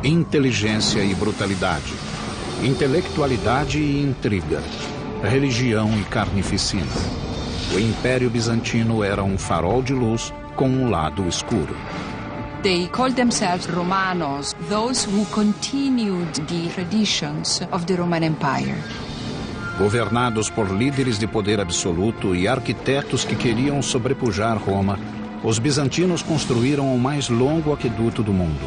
inteligência e brutalidade, intelectualidade e intriga, religião e carnificina. O Império Bizantino era um farol de luz com um lado escuro. They called themselves Romanos, those who continued the traditions of the Roman Empire. Governados por líderes de poder absoluto e arquitetos que queriam sobrepujar Roma, os bizantinos construíram o mais longo aqueduto do mundo.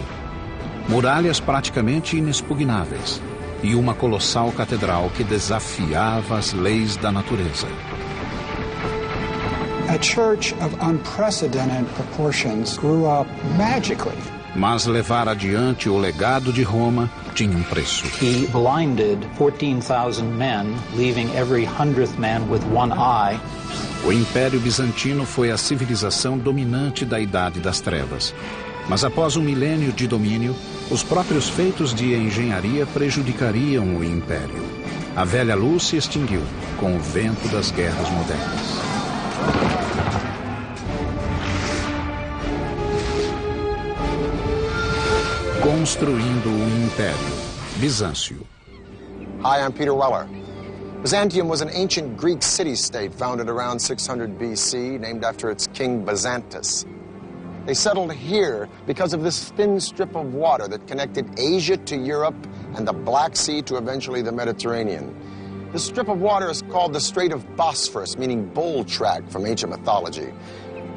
Muralhas praticamente inexpugnáveis e uma colossal catedral que desafiava as leis da natureza. A church of unprecedented proportions grew up magically. Mas levar adiante o legado de Roma tinha um preço. He blinded 14,000 men, leaving every 100th man with one eye. O Império Bizantino foi a civilização dominante da Idade das Trevas. Mas após um milênio de domínio, os próprios feitos de engenharia prejudicariam o Império. A velha luz se extinguiu com o vento das guerras modernas. Construindo um Império. Bizâncio. Hi, I'm Peter Weller. Byzantium was an ancient Greek city-state founded around 600 BC, named after its king Byzantus. They settled here because of this thin strip of water that connected Asia to Europe and the Black Sea to eventually the Mediterranean. This strip of water is called the Strait of Bosphorus, meaning bull track from ancient mythology.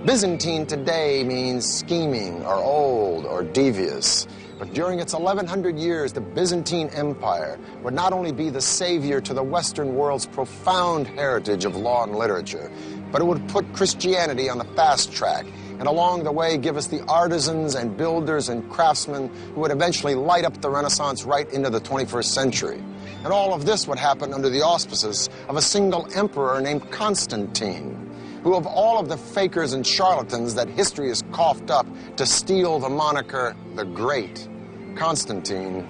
Byzantine today means scheming or old or devious. But during its 1100 years, the Byzantine Empire would not only be the savior to the Western world's profound heritage of law and literature, but it would put Christianity on the fast track, and along the way give us the artisans and builders and craftsmen who would eventually light up the Renaissance right into the 21st century. And all of this would happen under the auspices of a single emperor named Constantine, who of all of the fakers and charlatans that history has coughed up to steal the moniker the Great, Constantine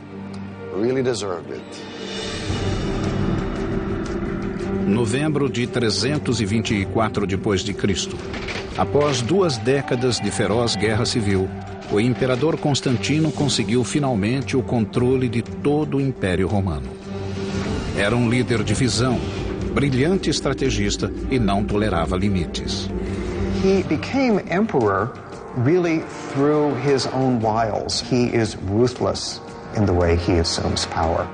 really deserved it. Novembro de 324 d.C. Após 2 décadas de feroz guerra civil, o imperador Constantino conseguiu finalmente o controle de todo o Império Romano. Era um líder de visão, brilhante estrategista e não tolerava limites. He became emperor really through his own wiles. He is ruthless in the way he assumes power.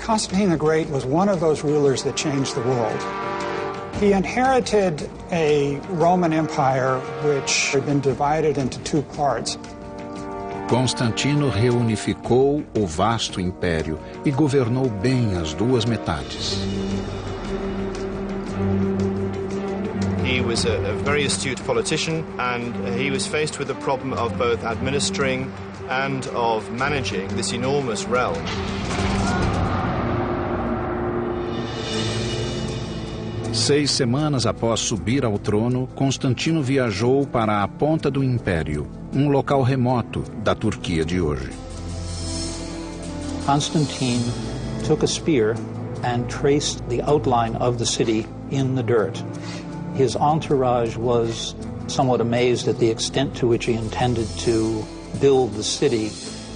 Constantine the Great was one of those rulers that changed the world. He inherited a Roman Empire which had been divided into 2 parts. Constantino reunificou o vasto império e governou bem as 2 metades. He was a very astute politician, and he was faced with the problem of both administering and of managing this enormous realm. Seis semanas após subir ao trono, Constantino viajou para a ponta do Império, um local remoto da Turquia de hoje. Constantine took a spear and traced the outline of the city in the dirt. His entourage was somewhat amazed at the extent to which he intended to build the city.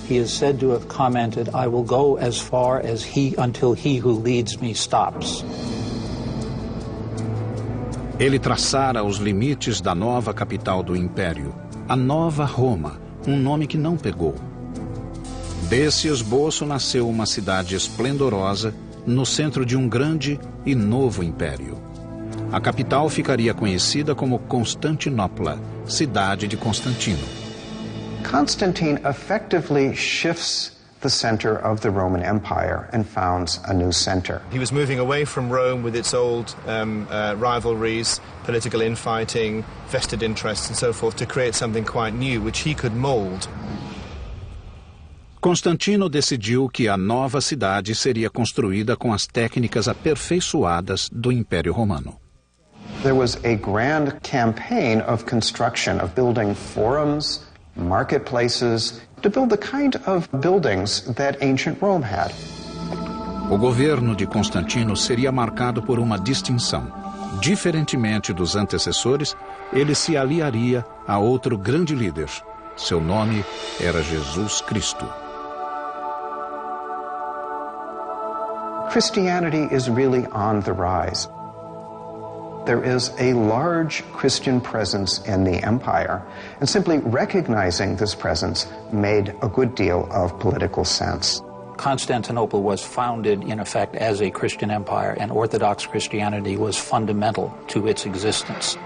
He is said to have commented, "I will go as far as until he who leads me stops." Ele traçara os limites da nova capital do Império, a Nova Roma, um nome que não pegou. Desse esboço nasceu uma cidade esplendorosa no centro de um grande e novo império. A capital ficaria conhecida como Constantinopla, cidade de Constantino. Constantine effectively shifts the center of the Roman Empire and founds a new center. He was moving away from Rome with its old rivalries, political infighting, vested interests and so forth, to create something quite new, which he could mold. Constantino decidiu que a nova cidade seria construída com as técnicas aperfeiçoadas do Império Romano. There was a grand campaign of construction, of building forums, marketplaces, to build the kind of buildings that ancient Rome had. O governo de Constantino seria marcado por uma distinção. Diferentemente dos antecessores, ele se aliaria a outro grande líder. Seu nome era Jesus Cristo. Christianity is really on the rise. There is a large Christian presence in the empire, and simply recognizing this presence made a good deal of political sense. Constantinople was founded, in effect, as a Christian empire, and Orthodox Christianity was fundamental to its existence.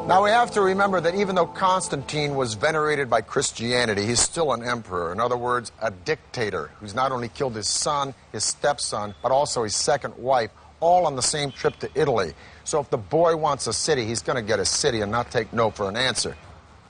Now we have to remember that even though Constantine was venerated by Christianity, he's still an emperor. In other words, a dictator who's not only killed his son, his stepson, but also his second wife, all on the same trip to Italy. So if the boy wants a city, he's going to get a city and not take no for an answer.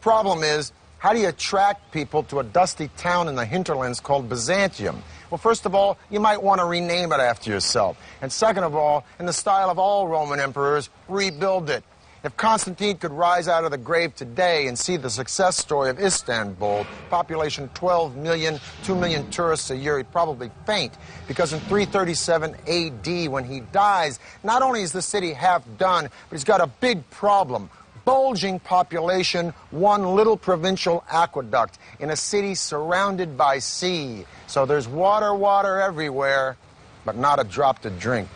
Problem is, how do you attract people to a dusty town in the hinterlands called Byzantium? Well, first of all, you might want to rename it after yourself. And second of all, in the style of all Roman emperors, rebuild it. If Constantine could rise out of the grave today and see the success story of Istanbul, population 12 million, 2 million tourists a year, he'd probably faint. Because in 337 AD, when he dies, not only is the city half done, but he's got a big problem. Bulging population, one little provincial aqueduct in a city surrounded by sea. So there's water everywhere, but not a drop to drink.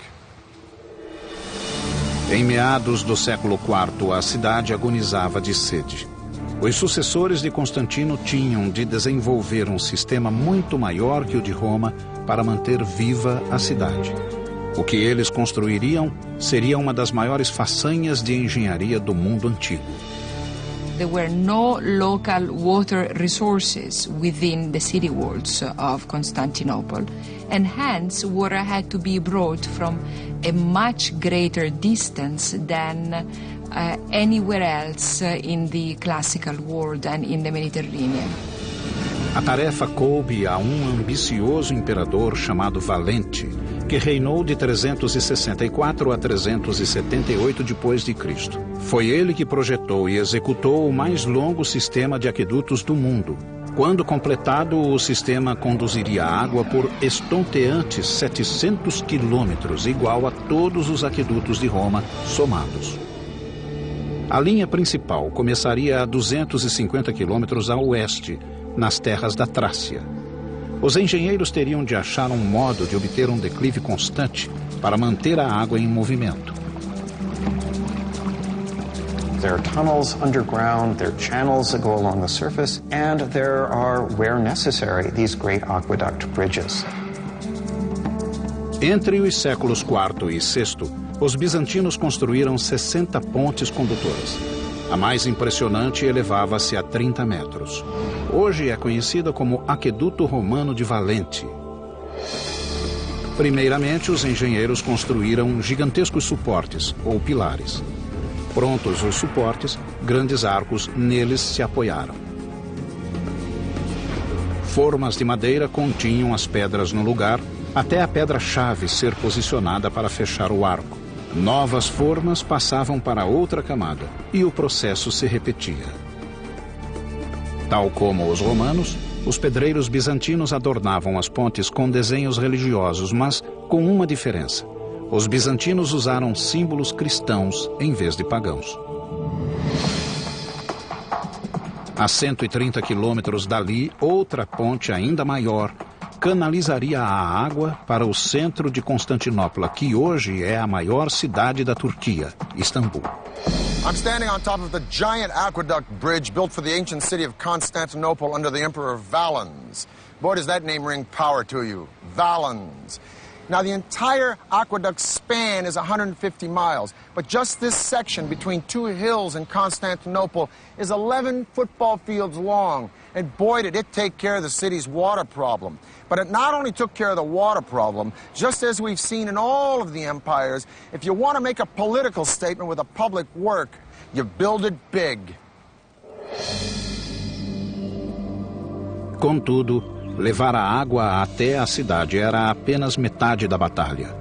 Em meados do século IV, a cidade agonizava de sede. Os sucessores de Constantino tinham de desenvolver um sistema muito maior que o de Roma para manter viva a cidade. O que eles construiriam seria uma das maiores façanhas de engenharia do mundo antigo. There were no local water resources within the city walls of Constantinople, and hence water had to be brought from a much greater distance than anywhere else in the classical world and in the Mediterranean. A tarefa coube a ambicioso imperador chamado Valente, que reinou de 364 a 378 depois de Cristo. Foi ele que projetou e executou o mais longo sistema de aquedutos do mundo. Quando completado, o sistema conduziria água por estonteantes 700 quilômetros, igual a todos os aquedutos de Roma somados. A linha principal começaria a 250 quilômetros a oeste, nas terras da Trácia. Os engenheiros teriam de achar um modo de obter um declive constante para manter a água em movimento. There are tunnels underground, there are channels that go along the surface, and there are, where necessary, these great aqueduct bridges. Entre os séculos IV e VI, os bizantinos construíram 60 pontes condutoras. A mais impressionante elevava-se a 30 metros. Hoje é conhecida como Aqueduto Romano de Valente. Primeiramente, os engenheiros construíram gigantescos suportes, ou pilares. Prontos os suportes, grandes arcos neles se apoiaram. Formas de madeira continham as pedras no lugar, até a pedra-chave ser posicionada para fechar o arco. Novas formas passavam para outra camada e o processo se repetia. Tal como os romanos, os pedreiros bizantinos adornavam as pontes com desenhos religiosos, mas com uma diferença. Os bizantinos usaram símbolos cristãos em vez de pagãos. A 130 quilômetros dali, outra ponte ainda maior canalizaria a água para o centro de Constantinopla, que hoje é a maior cidade da Turquia, Istambul. I'm standing on top of the giant aqueduct bridge built for the ancient city of Constantinople under the Emperor Valens. Boy, does that name ring power to you, Valens. Now, the entire aqueduct span is 150 miles, but just this section between two hills in Constantinople is 11 football fields long. And boy, did it take care of the city's water problem. But it not only took care of the water problem, just as we've seen in all of the empires, if you want to make a political statement with a public work, you build it big. Contudo, levar a água até a cidade era apenas metade da batalha.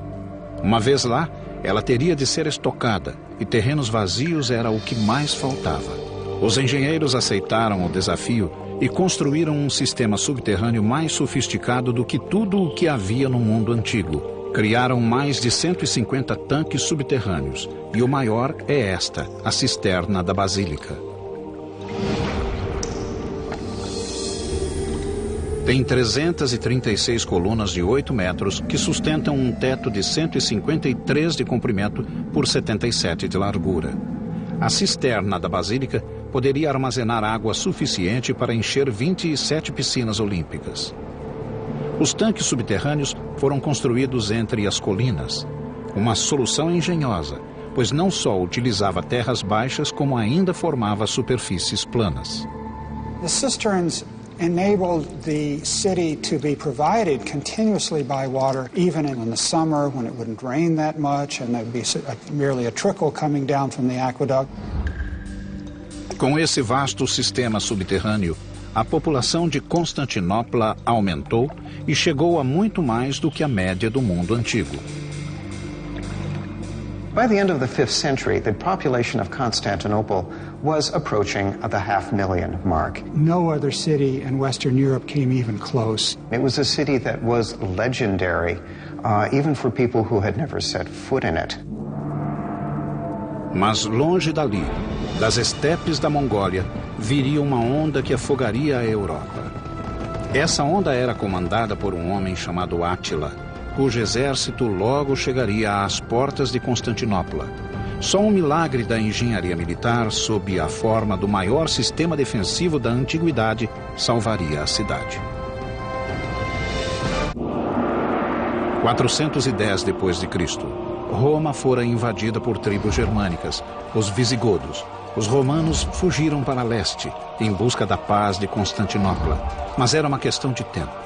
Uma vez lá, ela teria de ser estocada, e terrenos vazios era o que mais faltava. Os engenheiros aceitaram o desafio e construíram um sistema subterrâneo mais sofisticado do que tudo o que havia no mundo antigo. Criaram mais de 150 tanques subterrâneos, e o maior é esta, a cisterna da Basílica. Tem 336 colunas de 8 metros que sustentam um teto de 153 de comprimento por 77 de largura. A cisterna da basílica poderia armazenar água suficiente para encher 27 piscinas olímpicas. Os tanques subterrâneos foram construídos entre as colinas. Uma solução engenhosa, pois não só utilizava terras baixas, como ainda formava superfícies planas. The cisterns enabled the city to be provided continuously by water, even in the summer when it wouldn't rain that much and there'd be merely a trickle coming down from the aqueduct. Com esse vasto sistema subterrâneo, a população de Constantinopla aumentou e chegou a muito mais do que a média do mundo antigo. By the end of the 5th century, the population of Constantinople was approaching the 500,000 mark. No other city in Western Europe came even close. It was a city that was legendary, even for people who had never set foot in it. Mas longe dali, das estepes da Mongólia, viria uma onda que afogaria a Europa. Essa onda era comandada por um homem chamado Átila, cujo exército logo chegaria às portas de Constantinopla. Só um milagre da engenharia militar, sob a forma do maior sistema defensivo da antiguidade, salvaria a cidade. 410 depois de Cristo, Roma fora invadida por tribos germânicas, os visigodos. Os romanos fugiram para leste, em busca da paz de Constantinopla, mas era uma questão de tempo.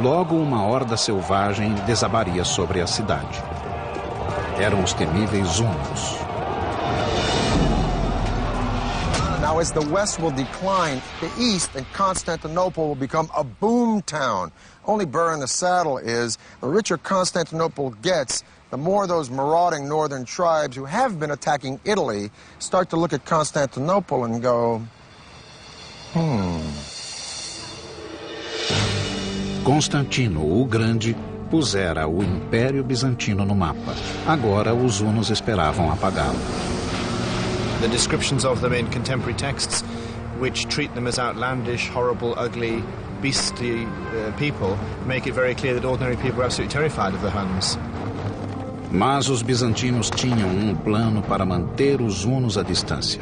Logo uma horda selvagem desabaria sobre a cidade. Eram os temíveis hunos. Now, as the West will decline, the East and Constantinople will become a boom town. Only burr in the saddle is, the richer Constantinople gets, the more those marauding northern tribes who have been attacking Italy start to look at Constantinople and go, Constantino, o Grande, pusera o Império Bizantino no mapa. Agora os hunos esperavam apagá-lo. The descriptions of them in contemporary texts, which treat them as outlandish, horrible, ugly, beastly people, make it very clear that ordinary people are absolutely terrified of the Huns. Mas os bizantinos tinham um plano para manter os hunos à distância.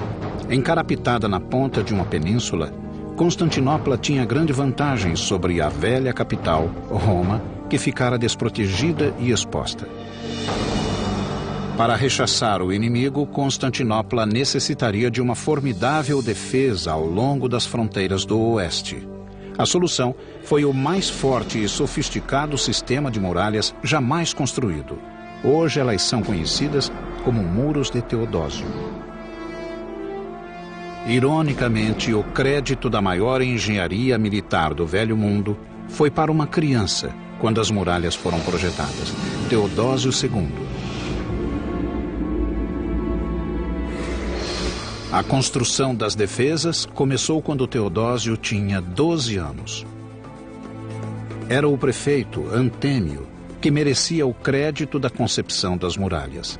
Encarapitada na ponta de uma península, Constantinopla tinha grande vantagem sobre a velha capital, Roma, que ficara desprotegida e exposta. Para rechaçar o inimigo, Constantinopla necessitaria de uma formidável defesa ao longo das fronteiras do oeste. A solução foi o mais forte e sofisticado sistema de muralhas jamais construído. Hoje elas são conhecidas como muros de Teodósio. Ironicamente, o crédito da maior engenharia militar do Velho Mundo foi para uma criança quando as muralhas foram projetadas, Teodósio II. A construção das defesas começou quando Teodósio tinha 12 anos. Era o prefeito Antêmio que merecia o crédito da concepção das muralhas.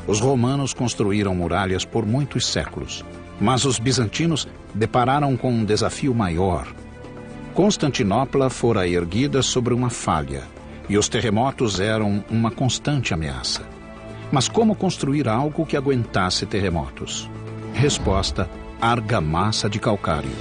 Os romanos construíram muralhas por muitos séculos, mas os bizantinos depararam com um desafio maior. Constantinopla fora erguida sobre uma falha, e os terremotos eram uma constante ameaça. Mas como construir algo que aguentasse terremotos? Resposta: argamassa de calcário.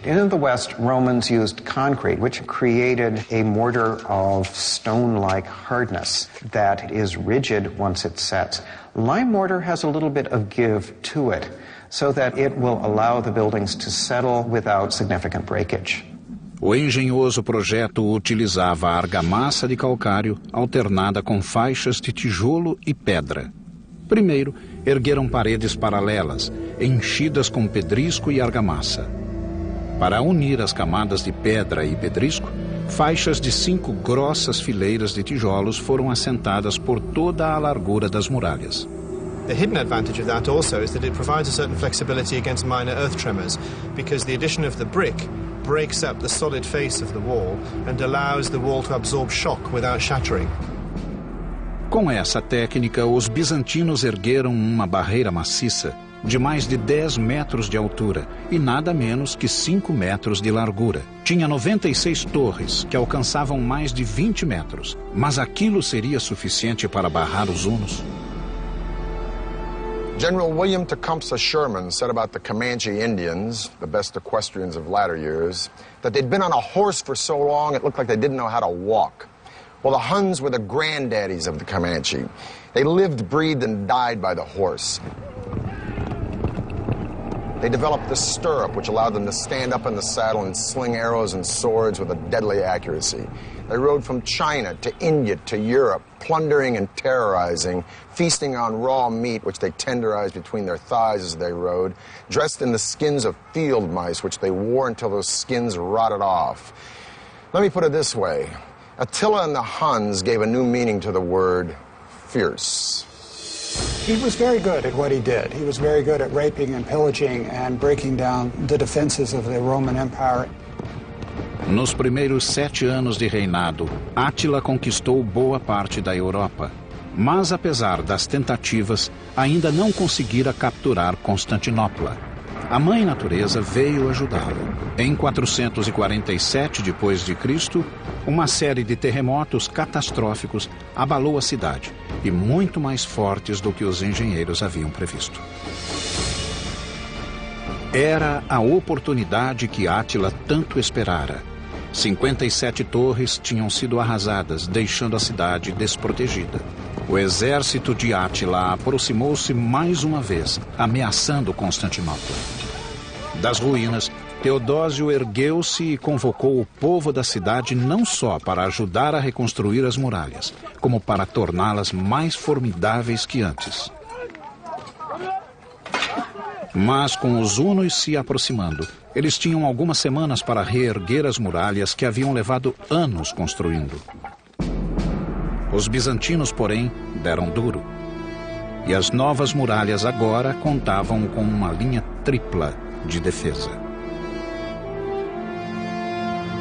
In the West, Romans used concrete, which created a mortar of stone-like hardness that is rigid once it sets. Lime mortar has a little bit of give to it, so that it will allow the buildings to settle without significant breakage. O engenhoso projeto utilizava a argamassa de calcário alternada com faixas de tijolo e pedra. Primeiro, ergueram paredes paralelas, enchidas com pedrisco e argamassa. Para unir as camadas de pedra e pedrisco, faixas de 5 grossas fileiras de tijolos foram assentadas por toda a largura das muralhas. The hidden advantage of that also is that it provides a certain flexibility against minor earth tremors, because the addition of the brick breaks up the solid face of the wall and allows the wall to absorb shock without shattering. Com essa técnica, os bizantinos ergueram uma barreira maciça de mais de 10 metros de altura e nada menos que 5 metros de largura. Tinha 96 torres, que alcançavam mais de 20 metros. Mas aquilo seria suficiente para barrar os hunos? General William Tecumseh Sherman said about the Comanche Indians, the best equestrians of latter years, that they'd been on a horse for so long it looked like they didn't know how to walk. Well, the Huns were the granddaddies of the Comanche. They lived, breathed, and died by the horse. They developed the stirrup, which allowed them to stand up in the saddle and sling arrows and swords with a deadly accuracy. They rode from China to India to Europe, plundering and terrorizing, feasting on raw meat, which they tenderized between their thighs as they rode, dressed in the skins of field mice, which they wore until those skins rotted off. Let me put it this way. Attila and the Huns gave a new meaning to the word fierce. He was very good at what he did. He was very good at raping and pillaging and breaking down the defenses of the Roman Empire. Nos primeiros 7 anos de reinado, Átila conquistou boa parte da Europa. Mas, apesar das tentativas, ainda não conseguira capturar Constantinopla. A Mãe Natureza veio ajudá-lo. Em 447 d.C., uma série de terremotos catastróficos abalou a cidade, e muito mais fortes do que os engenheiros haviam previsto. Era a oportunidade que Átila tanto esperara. 57 torres tinham sido arrasadas, deixando a cidade desprotegida. O exército de Átila aproximou-se mais uma vez, ameaçando Constantinopla. Das ruínas, Teodósio ergueu-se e convocou o povo da cidade não só para ajudar a reconstruir as muralhas, como para torná-las mais formidáveis que antes. Mas com os hunos se aproximando, eles tinham algumas semanas para reerguer as muralhas que haviam levado anos construindo. Os bizantinos, porém, deram duro. E as novas muralhas agora contavam com uma linha tripla de defesa.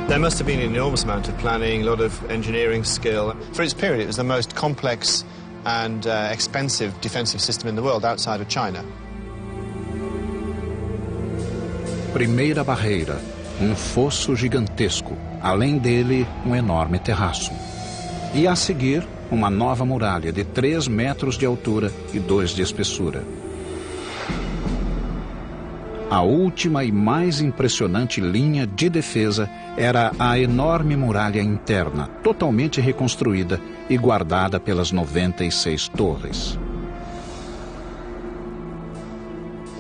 There must have been an enormous amount of planning, a lot of engineering skill. For its period, it was the most complex and expensive defensive system in the world outside of China. Primeira barreira, fosso gigantesco, além dele enorme terraço. E a seguir, uma nova muralha de 3 metros de altura e 2 de espessura. A última e mais impressionante linha de defesa era a enorme muralha interna, totalmente reconstruída e guardada pelas 96 torres.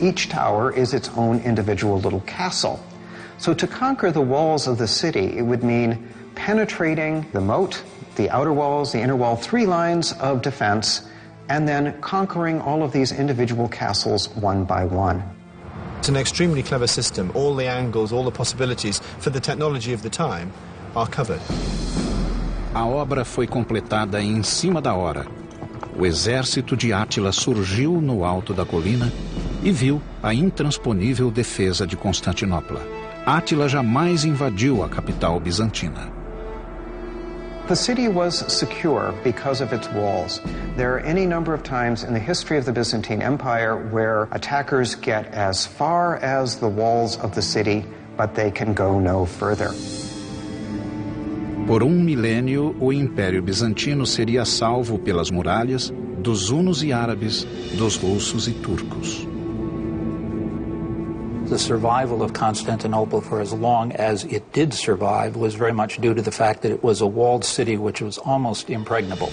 Each tower is its own individual little castle. So to conquer the walls of the city, it would mean penetrating the moat, the outer walls, the inner wall, 3 lines of defense, and then conquering all of these individual castles one by one. It's an extremely clever system. All the angles, all the possibilities for the technology of the time are covered. A obra foi completada em cima da hora. O exército de Átila surgiu no alto da colina e viu a intransponível defesa de Constantinopla. Átila jamais invadiu a capital bizantina. The city was secure because of its walls. There are any number of times in the history of the Byzantine Empire where attackers get as far as the walls of the city, but they can go no further. Por milênio, o Império Bizantino seria salvo pelas muralhas dos hunos e árabes, dos russos e turcos. The survival of Constantinople for as long as it did survive was very much due to the fact that it was a walled city which was almost impregnable.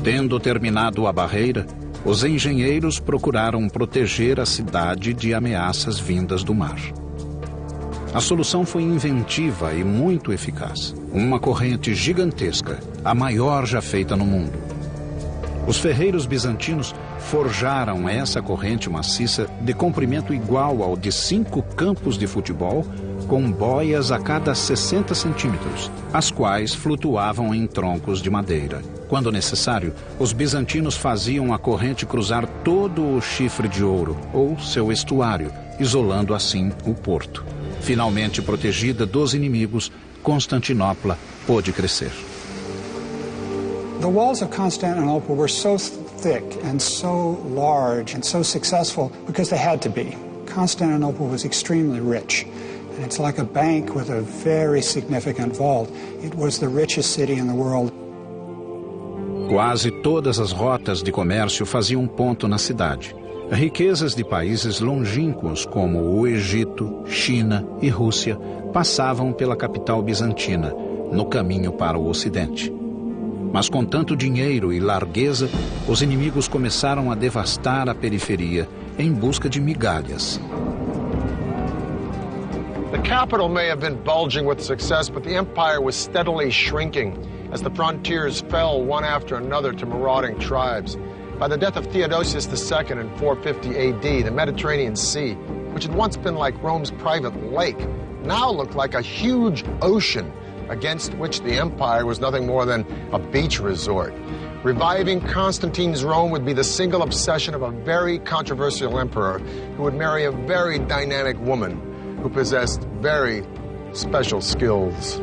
Tendo terminado a barreira, os engenheiros procuraram proteger a cidade de ameaças vindas do mar. A solução foi inventiva e muito eficaz. Uma corrente gigantesca, a maior já feita no mundo. Os ferreiros bizantinos forjaram essa corrente maciça de comprimento igual ao de 5 campos de futebol, com boias a cada 60 centímetros, as quais flutuavam em troncos de madeira. Quando necessário, os bizantinos faziam a corrente cruzar todo o chifre de ouro, ou seu estuário, isolando assim o porto. Finalmente protegida dos inimigos, Constantinopla pôde crescer. The walls of Constantinople were so thick and so large and so successful because they had to be. Constantinople was extremely rich, and it's like a bank with a very significant vault. It was the richest city in the world. Quase todas as rotas de comércio faziam ponto na cidade. Riquezas de países longínquos como o Egito, China e Rússia passavam pela capital bizantina, no caminho para o Ocidente. Mas com tanto dinheiro e largueza, os inimigos começaram a devastar a periferia em busca de migalhas. The capital may have been bulging with success, but the empire was steadily shrinking as the frontiers fell one after another to marauding tribes. By the death of Theodosius II in 450 AD, the Mediterranean Sea, which had once been like Rome's private lake, now looked like a huge ocean against which the empire was nothing more than a beach resort. Reviving Constantine's Rome would be the single obsession of a very controversial emperor who would marry a very dynamic woman who possessed very special skills.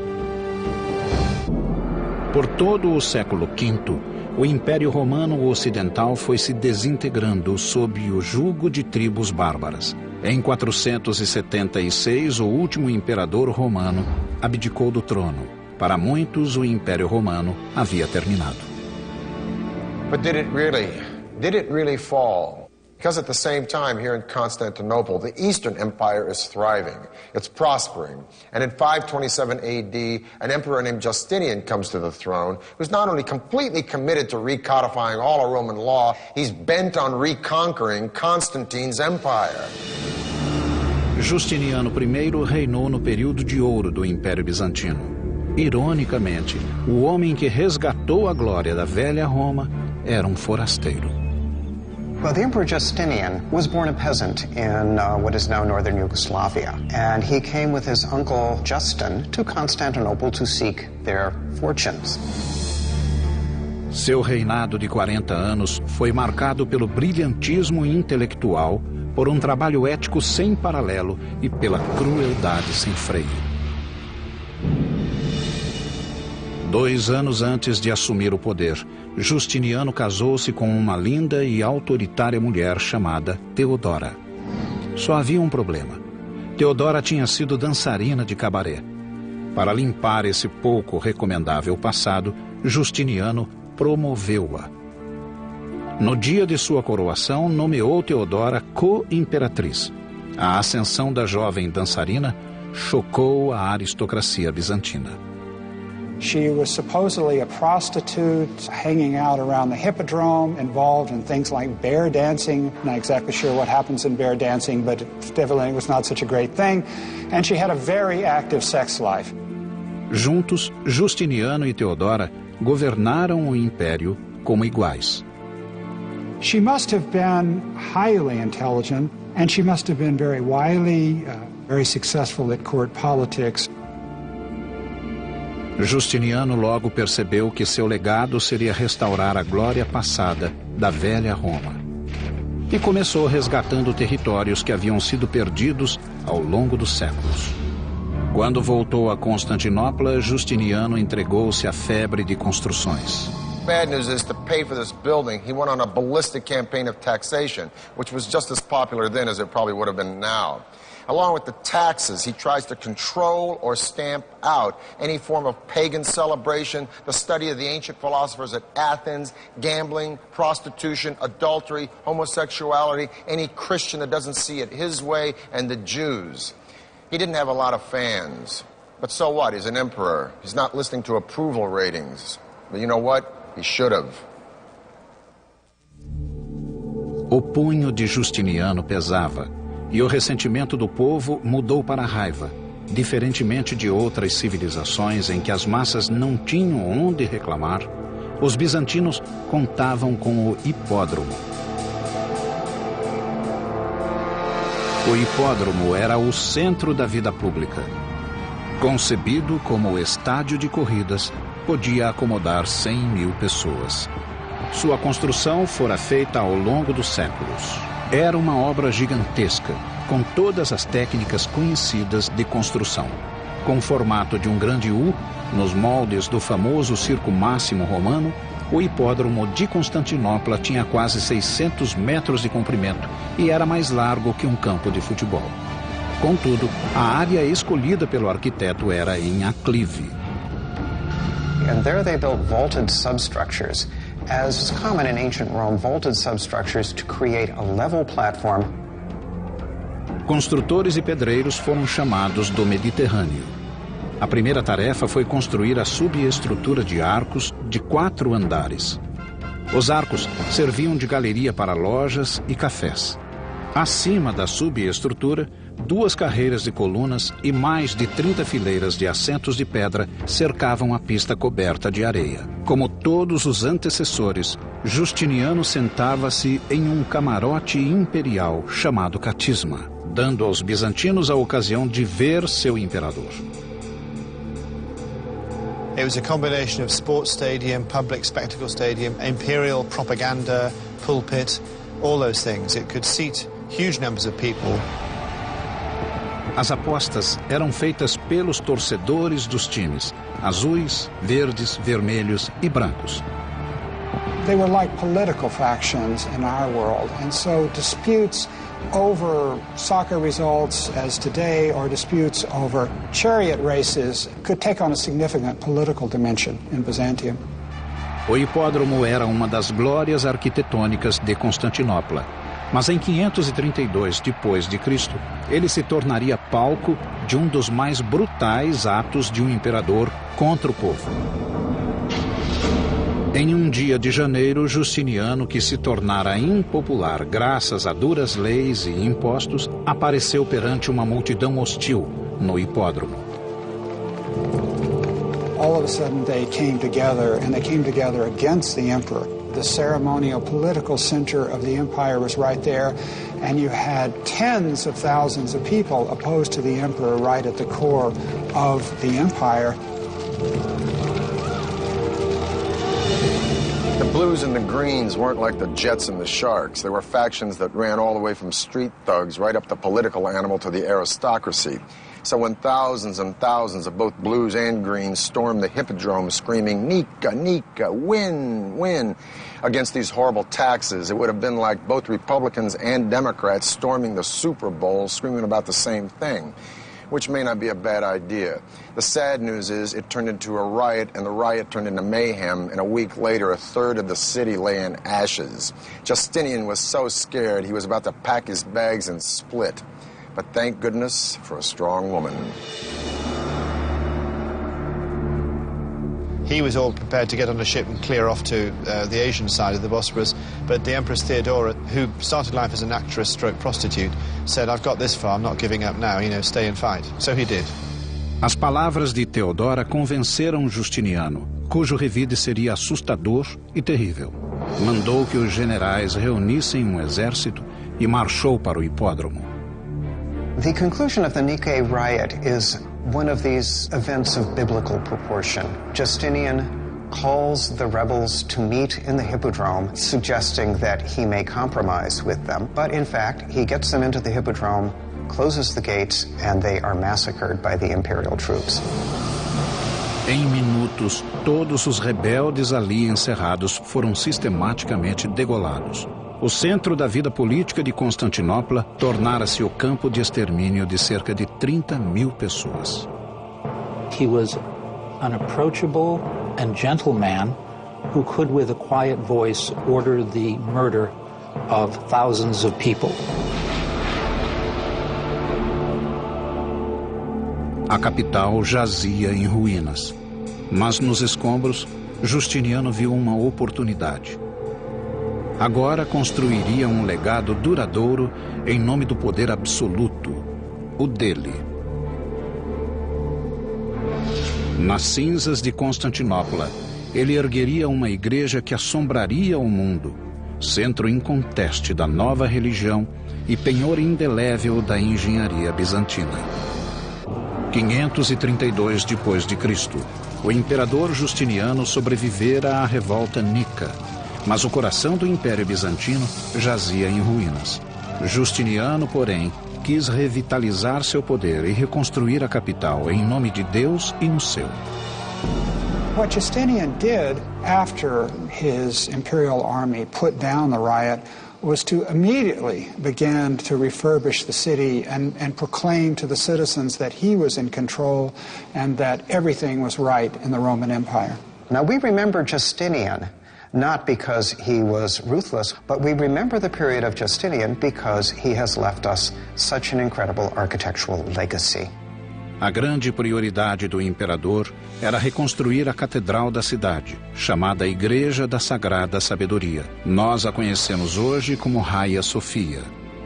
Por todo o século V, o Império Romano Ocidental foi se desintegrando sob o jugo de tribos bárbaras. Em 476, o último imperador romano abdicou do trono. Para muitos, o Império Romano havia terminado. But did it really fall? Because at the same time here in Constantinople, the Eastern Empire is thriving. It's prospering. And in 527 AD, an emperor named Justinian comes to the throne, who's not only completely committed to recodifying all of Roman law, he's bent on reconquering Constantine's empire. Justiniano I reinou no período de ouro do Império Bizantino. Ironicamente, o homem que resgatou a glória da velha Roma era forasteiro. Well, the Emperor Justinian was born a peasant in what is now northern Yugoslavia, and he came with his uncle Justin to Constantinople to seek their fortunes. Seu reinado de 40 anos foi marcado pelo brilhantismo intelectual, por trabalho ético sem paralelo e pela crueldade sem freio. 2 anos antes de assumir o poder, Justiniano casou-se com uma linda e autoritária mulher chamada Teodora. Só havia um problema. Teodora tinha sido dançarina de cabaré. Para limpar esse pouco recomendável passado, Justiniano promoveu-a. No dia de sua coroação, nomeou Teodora co-imperatriz. A ascensão da jovem dançarina chocou a aristocracia bizantina. She was supposedly a prostitute hanging out around the hippodrome, involved in things like bear dancing. Not exactly sure what happens in bear dancing, but definitely it was not such a great thing. And she had a very active sex life. Juntos, Justiniano e Teodora governaram o império como iguais. She must have been highly intelligent, and she must have been very wily, very successful at court politics. Justiniano logo percebeu que seu legado seria restaurar a glória passada da velha Roma. E começou resgatando territórios que haviam sido perdidos ao longo dos séculos. Quando voltou a Constantinopla, Justiniano entregou-se à febre de construções. Bad news is, to pay for this building, he went on a ballistic campaign of taxation, which was just as popular then as it probably would have been now. Along with the taxes, he tries to control or stamp out any form of pagan celebration, the study of the ancient philosophers at Athens, gambling, prostitution, adultery, homosexuality, any Christian that doesn't see it his way, and the Jews. He didn't have a lot of fans. But so what? He's an emperor. He's not listening to approval ratings. But you know what? He should have. O punho de Justiniano pesava. E o ressentimento do povo mudou para a raiva, diferentemente de outras civilizações em que as massas não tinham onde reclamar, os bizantinos contavam com o hipódromo. O hipódromo era o centro da vida pública. Concebido como estádio de corridas, podia acomodar 100.000 pessoas. Sua construção fora feita ao longo dos séculos. Era uma obra gigantesca, com todas as técnicas conhecidas de construção. Com o formato de um grande U, nos moldes do famoso Circo Máximo romano, o hipódromo de Constantinopla tinha quase 600 metros de comprimento e era mais largo que um campo de futebol. Contudo, a área escolhida pelo arquiteto era em aclive. And there they built vaulted substructures. As is common in ancient Rome, vaulted substructures to create a level platform. Construtores e pedreiros foram chamados do Mediterrâneo. A primeira tarefa foi construir a subestrutura de arcos de 4 andares. Os arcos serviam de galeria para lojas e cafés. Acima da subestrutura, 2 carreiras de colunas e mais de 30 fileiras de assentos de pedra cercavam a pista coberta de areia. Como todos os antecessores, Justiniano sentava-se em um camarote imperial chamado catisma, dando aos bizantinos a ocasião de ver seu imperador. It was a combination of sports stadium, public spectacle stadium, imperial propaganda, pulpit, all those things. It could seat huge numbers of people. As apostas eram feitas pelos torcedores dos times, azuis, verdes, vermelhos e brancos. They were like political factions in our world, and so disputes over soccer results as today or disputes over chariot races could take on a significant political dimension in Byzantium. O hipódromo era uma das glórias arquitetônicas de Constantinopla, mas em 532 d.C., ele se tornaria palco de um dos mais brutais atos de um imperador contra o povo. Em um dia de janeiro, Justiniano, que se tornara impopular graças a duras leis e impostos, apareceu perante uma multidão hostil no hipódromo. All of a sudden they came together, and they came together against the emperor. The ceremonial political center of the empire was right there, and you had tens of thousands of people opposed to the emperor right at the core of the empire. The Blues and the Greens weren't like the Jets and the Sharks. They were factions that ran all the way from street thugs right up the political animal to the aristocracy. So when thousands and thousands of both Blues and Greens stormed the Hippodrome screaming, "Nika, Nika, win, win," against these horrible taxes, it would have been like both Republicans and Democrats storming the Super Bowl screaming about the same thing, which may not be a bad idea. The sad news is it turned into a riot, and the riot turned into mayhem, and a week later, a third of the city lay in ashes. Justinian was so scared he was about to pack his bags and split. But thank goodness for a strong woman. He was all prepared to get on a ship and clear off to the Asian side of the Bosphorus, but the Empress Theodora, who started life as an actress stroke prostitute, said, "I've got this far, I'm not giving up now, stay and fight." So he did. As palavras de Teodora convenceram Justiniano, cujo revide seria assustador e terrível. Mandou que os generais reunissem um exército e marchou para o hipódromo. The conclusion of the Nike riot is one of these events of biblical proportion. Justinian calls the rebels to meet in the Hippodrome, suggesting that he may compromise with them. But in fact, he gets them into the Hippodrome, closes the gates, and they are massacred by the imperial troops. Em minutos, todos os rebeldes ali encerrados foram sistematicamente degolados. O centro da vida política de Constantinopla tornara-se o campo de extermínio de cerca de 30.000 pessoas. He was an approachable and gentle man who could, with a quiet voice, order the murder of thousands of people. A capital jazia em ruínas, mas nos escombros, Justiniano viu uma oportunidade. Agora construiria um legado duradouro em nome do poder absoluto, o dele. Nas cinzas de Constantinopla, ele ergueria uma igreja que assombraria o mundo, centro inconteste da nova religião e penhor indelével da engenharia bizantina. 532 d.C., o imperador Justiniano sobrevivera à revolta nica, mas o coração do Império Bizantino jazia em ruínas. Justiniano, porém, quis revitalizar seu poder e reconstruir a capital em nome de Deus e no seu. What Justinian did after his imperial army put down the riot was to immediately begin to refurbish the city and proclaim to the citizens that he was in control and that everything was right in the Roman Empire. Now, we remember Justinian not because he was ruthless, but we remember the period of Justinian because he has left us such an incredible architectural legacy. A grande prioridade do imperador era reconstruir a catedral da cidade, chamada Igreja da Sagrada Sabedoria. Nós a conhecemos hoje como Hagia Sophia.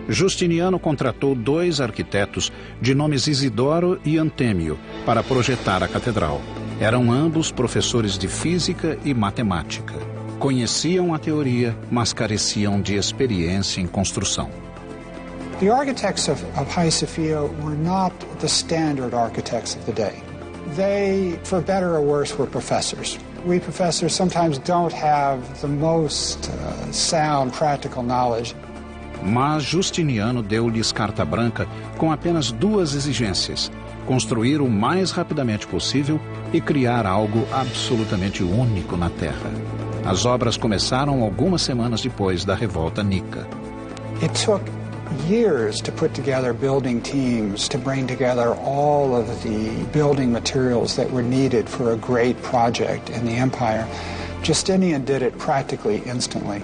Justiniano contratou 2 arquitetos de nomes Isidoro e Antêmio para projetar a catedral. Eram ambos professores de física e matemática. Conheciam a teoria, mas careciam de experiência em construção. The architects of Hagia Sophia were not the standard architects of the day. They, for better or worse, were professors. We professors sometimes don't have the most sound practical knowledge. Mas Justiniano deu-lhes carta branca com apenas 2 exigências: construir o mais rapidamente possível e criar algo absolutamente único na Terra. As obras começaram algumas semanas depois da revolta nica. It took years to put together building teams, to bring together all of the building materials that were needed for a great project in the empire. Justinian did it practically instantly.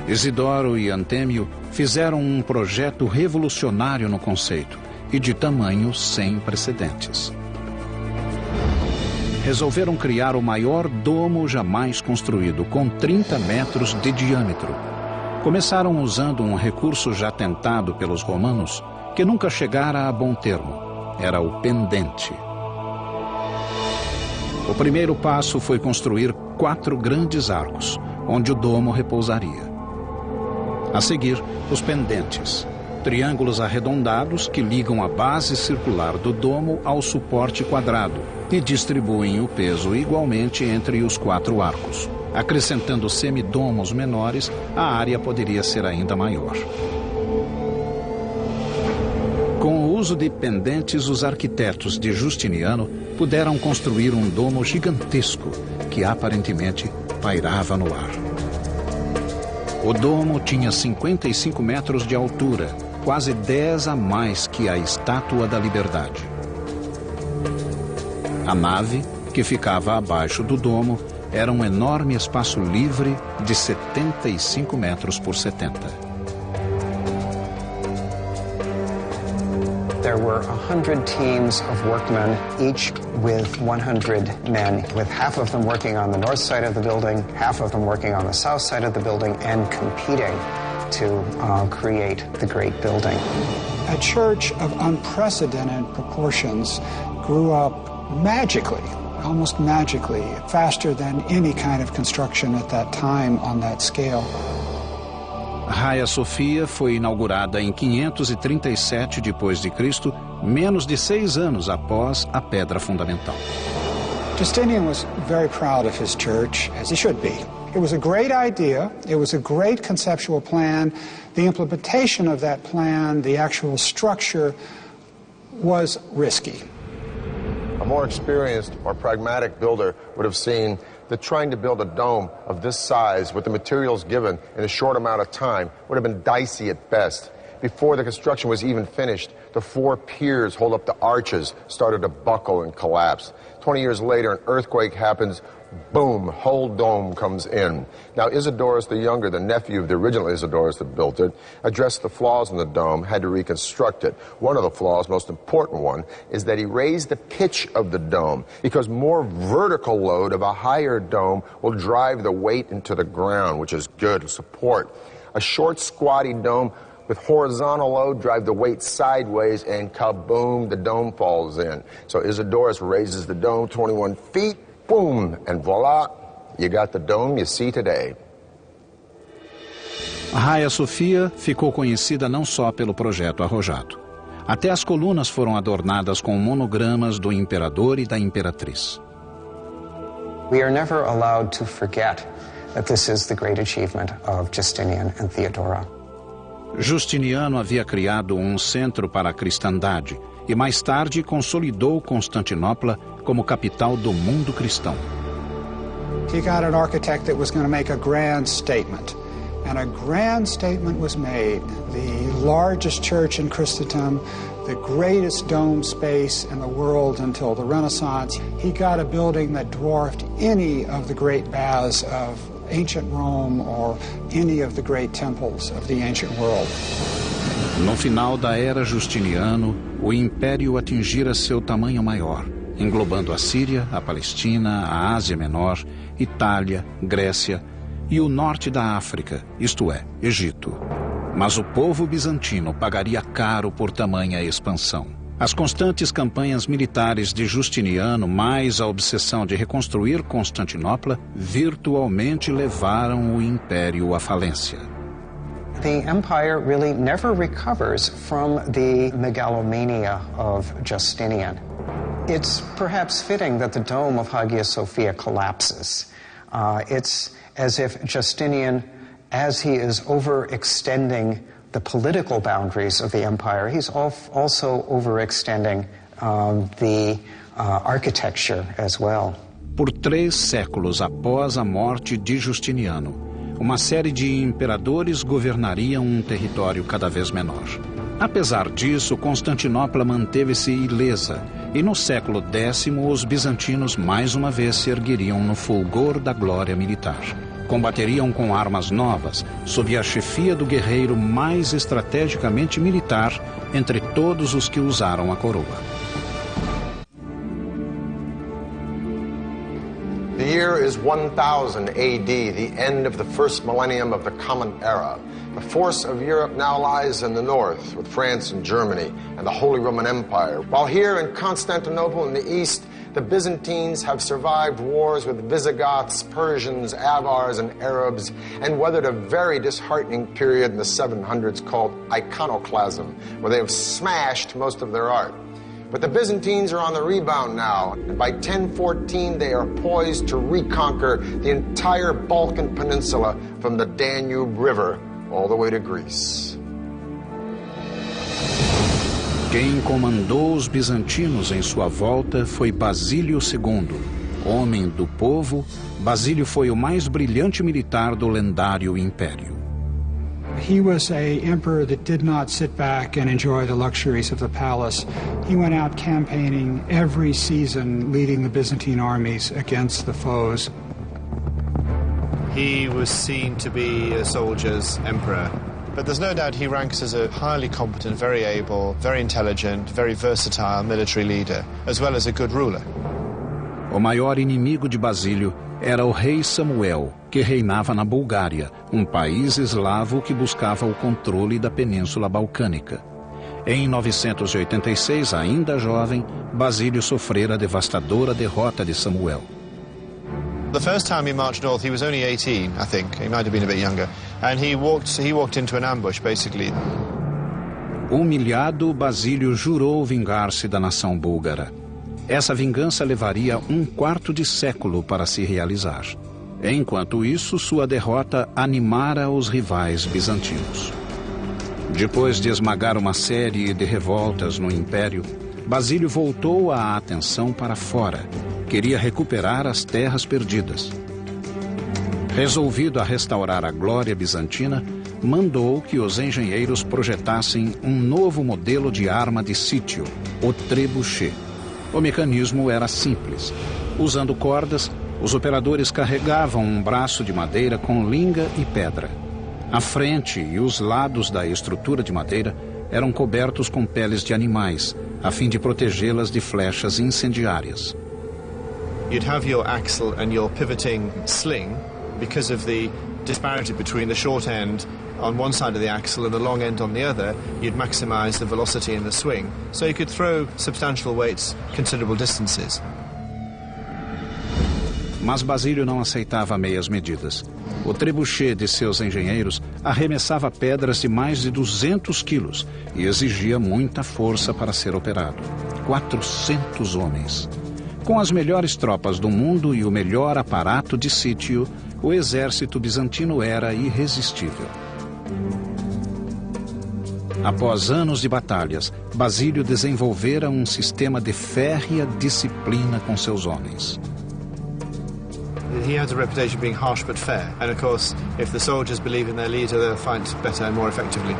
Isidoro e Antêmio fizeram um projeto revolucionário no conceito e de tamanho sem precedentes. Resolveram criar o maior domo jamais construído, com 30 metros de diâmetro. Começaram usando um recurso já tentado pelos romanos, que nunca chegara a bom termo. Era o pendente. O primeiro passo foi construir 4 grandes arcos, onde o domo repousaria. A seguir, os pendentes, triângulos arredondados que ligam a base circular do domo ao suporte quadrado e distribuem o peso igualmente entre os 4 arcos. Acrescentando semidomos menores, a área poderia ser ainda maior. Com o uso de pendentes, os arquitetos de Justiniano puderam construir um domo gigantesco que aparentemente pairava no ar. O domo tinha 55 metros de altura, quase 10 a mais que a Estátua da Liberdade. A nave, que ficava abaixo do domo, era um enorme espaço livre de 75 metros por 70. There were 100 teams of workmen, each with 100 men, with half of them working on the north side of the building, half of them working on the south side of the building, and competing to create the great building. A church of unprecedented proportions grew up magically, almost magically, faster than any kind of construction at that time on that scale. Hagia Sophia foi inaugurada em 537 d.C., menos de 6 anos após a pedra fundamental. Justinian was very proud of his church, as he should be. It was a great idea, it was a great conceptual plan. The implementation of that plan, the actual structure, was risky. A more experienced or pragmatic builder would have seen that trying to build a dome of this size with the materials given in a short amount of time would have been dicey at best. Before the construction was even finished, the 4 piers hold up the arches started to buckle and collapse. 20 years later, an earthquake happens. Boom, whole dome comes in. Now, Isidorus the Younger, the nephew of the original Isidorus that built it, addressed the flaws in the dome, had to reconstruct it. One of the flaws, most important one, is that he raised the pitch of the dome because more vertical load of a higher dome will drive the weight into the ground, which is good support. A short, squatty dome with horizontal load drive the weight sideways, and kaboom, the dome falls in. So Isidorus raises the dome 21 feet, boom, and voila, you got the dome you see today. A Hagia Sophia ficou conhecida não só pelo projeto arrojado. Até as colunas foram adornadas com monogramas do imperador e da imperatriz. We are never allowed to forget that this is the great achievement of Justinian and Theodora. Justiniano havia criado um centro para a cristandade e mais tarde consolidou Constantinopla como capital do mundo cristão. He got an architect that was going to make a grand statement. And a grand statement was made. The largest church in Christendom, the greatest dome space in the world until the Renaissance. He got a building that dwarfed any of the great baths of ancient Rome or any of the great temples of the ancient world. No final da era Justiniano, o império atingira seu tamanho maior, englobando a Síria, a Palestina, a Ásia Menor, Itália, Grécia e o norte da África, isto é, Egito. Mas o povo bizantino pagaria caro por tamanha expansão. As constantes campanhas militares de Justiniano, mais a obsessão de reconstruir Constantinopla, virtualmente levaram o império à falência. The empire really never recovers from the megalomania of Justinian. It's perhaps fitting that the dome of Hagia Sophia collapses. It's as if Justinian, as he is overextending the political boundaries of the empire, he's also overextending the architecture as well. Por 3 séculos após a morte de Justiniano, uma série de imperadores governariam um território cada vez menor. Apesar disso, Constantinopla manteve-se ilesa, e no século X os bizantinos mais uma vez se ergueriam no fulgor da glória militar. Combateriam com armas novas, sob a chefia do guerreiro mais estrategicamente militar entre todos os que usaram a coroa. The year is 1000 AD, the end of the first millennium of the Common Era. The force of Europe now lies in the north, with France and Germany and the Holy Roman Empire. While here in Constantinople in the east, the Byzantines have survived wars with Visigoths, Persians, Avars, and Arabs, and weathered a very disheartening period in the 700s called iconoclasm, where they have smashed most of their art. But the Byzantines are on the rebound now, and by 1014 they are poised to reconquer the entire Balkan Peninsula from the Danube River all the way to Greece. Quem comandou os bizantinos em sua volta foi Basílio II. Homem do povo, Basílio foi o mais brilhante militar do lendário império. He was an emperor that did not sit back and enjoy the luxuries of the palace. He went out campaigning every season, leading the Byzantine armies against the foes. He was seen to be a soldier's emperor, but there's no doubt he ranks as a highly competent, very able, very intelligent, very versatile military leader, as well as a good ruler. O maior inimigo de Basílio era o rei Samuel, que reinava na Bulgária, um país eslavo que buscava o controle da Península Balcânica. Em 986, ainda jovem, Basílio sofrera a devastadora derrota de Samuel. The first time he marched north, he was only 18, I think. He might have been a bit younger. And he walked into an ambush, basically. Humilhado, Basílio jurou vingar-se da nação búlgara. Essa vingança levaria 1/4 de século para se realizar. Enquanto isso, sua derrota animara os rivais bizantinos. Depois de esmagar uma série de revoltas no Império, Basílio voltou a atenção para fora. Queria recuperar as terras perdidas. Resolvido a restaurar a glória bizantina, mandou que os engenheiros projetassem um novo modelo de arma de sítio, o trebuchet. O mecanismo era simples. Usando cordas, os operadores carregavam um braço de madeira com linga e pedra. A frente e os lados da estrutura de madeira eram cobertos com peles de animais, a fim de protegê-las de flechas incendiárias. You'd have your axle and your pivoting sling because of the disparity between the short end on one side of the axle and the long end on the other. You'd maximize the velocity in the swing, so you could throw substantial weights considerable distances. Mas Basílio não aceitava meias medidas. O trebuchet de seus engenheiros arremessava pedras de mais de 200 quilos e exigia muita força para ser operado. 400 homens. Com as melhores tropas do mundo e o melhor aparato de sítio, o exército bizantino era irresistível. Após anos de batalhas, Basílio desenvolvera um sistema de férrea disciplina com seus homens. He has a reputation of being harsh but fair, and of course, if the soldiers believe in their leader, they'll fight better and more effectively.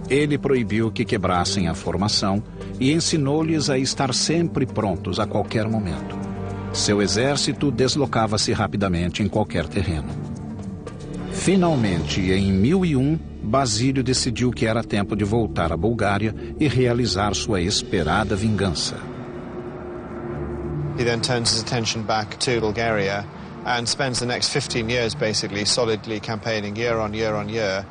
Ele proibiu que quebrassem a formação e ensinou-lhes a estar sempre prontos a qualquer momento. Seu exército deslocava-se rapidamente em qualquer terreno. Finalmente, em 1001, Basílio decidiu que era tempo de voltar à Bulgária e realizar sua esperada vingança. He then turns his attention back to Bulgaria and spends the next 15 years basically solidly campaigning year on year on year,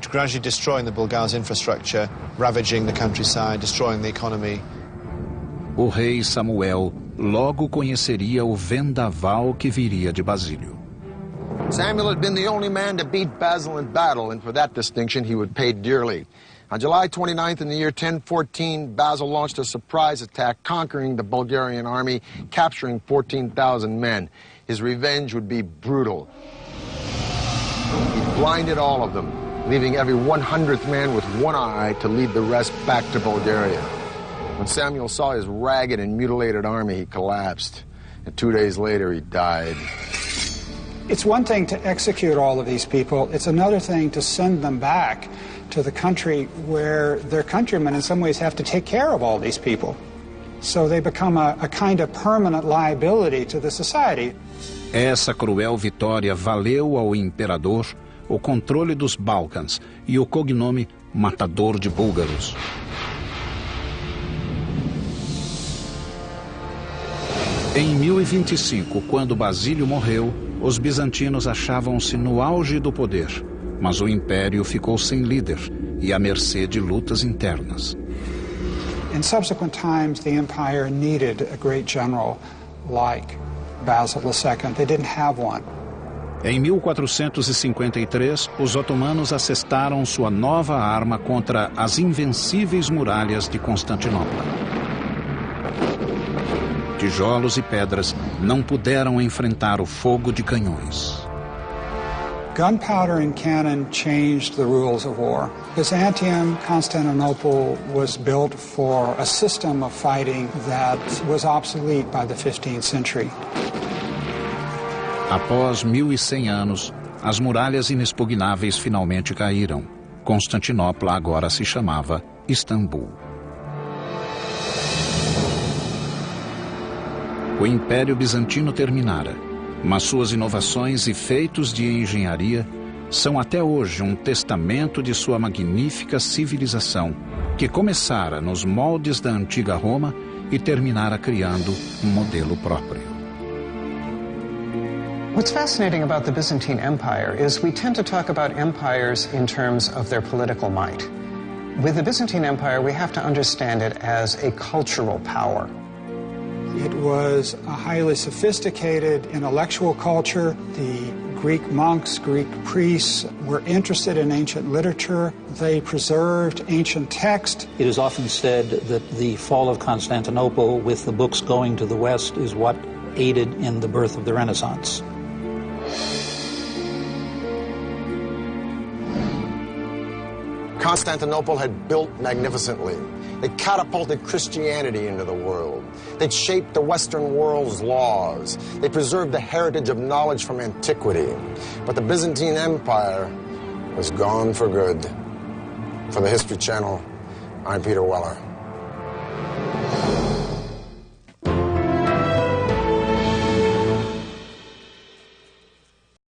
gradually destroying the Bulgars' infrastructure, ravaging the countryside, destroying the economy. O rei Samuel logo conheceria o vendaval que viria de Basílio. Samuel had been the only man to beat Basil in battle, and for that distinction he would pay dearly. On July 29th in the year 1014, Basil launched a surprise attack, conquering the Bulgarian army, capturing 14,000 men. His revenge would be brutal. He blinded all of them, leaving every 100th man with one eye to lead the rest back to Bulgaria. When Samuel saw his ragged and mutilated army, he collapsed. And 2 days later, he died. It's one thing to execute all of these people. It's another thing to send them back to the country where their countrymen in some ways have to take care of all these people. So they become a kind of permanent liability to the society. Essa cruel vitória valeu ao imperador o controle dos Balcãs e o cognome Matador de Búlgaros. Em 1025, quando Basílio morreu, os bizantinos achavam-se no auge do poder, mas o império ficou sem líder e à mercê de lutas internas. In subsequent times, the empire needed a great general like Basil II. They didn't have one. Em 1453, os otomanos assestaram sua nova arma contra as invencíveis muralhas de Constantinopla. Tijolos e pedras não puderam enfrentar o fogo de canhões. Gunpowder and cannon changed the rules of war. Byzantium, Constantinople was built for a system of fighting that was obsolete by the 15th century. Após 1100 anos, as muralhas inexpugnáveis finalmente caíram. Constantinopla agora se chamava Istambul. O Império Bizantino terminara, mas suas inovações e feitos de engenharia são até hoje um testamento de sua magnífica civilização, que começara nos moldes da antiga Roma e terminara criando um modelo próprio. What's fascinating about the Byzantine Empire is we tend to talk about empires in terms of their political might. With the Byzantine Empire, we have to understand it as a cultural power. It was a highly sophisticated intellectual culture. The Greek monks, Greek priests were interested in ancient literature. They preserved ancient text. It is often said that the fall of Constantinople, with the books going to the West, is what aided in the birth of the Renaissance. Constantinople had built magnificently. They catapulted Christianity into the world. They'd shaped the Western world's laws. They preserved the heritage of knowledge from antiquity. But the Byzantine Empire was gone for good. For the History Channel, I'm Peter Weller.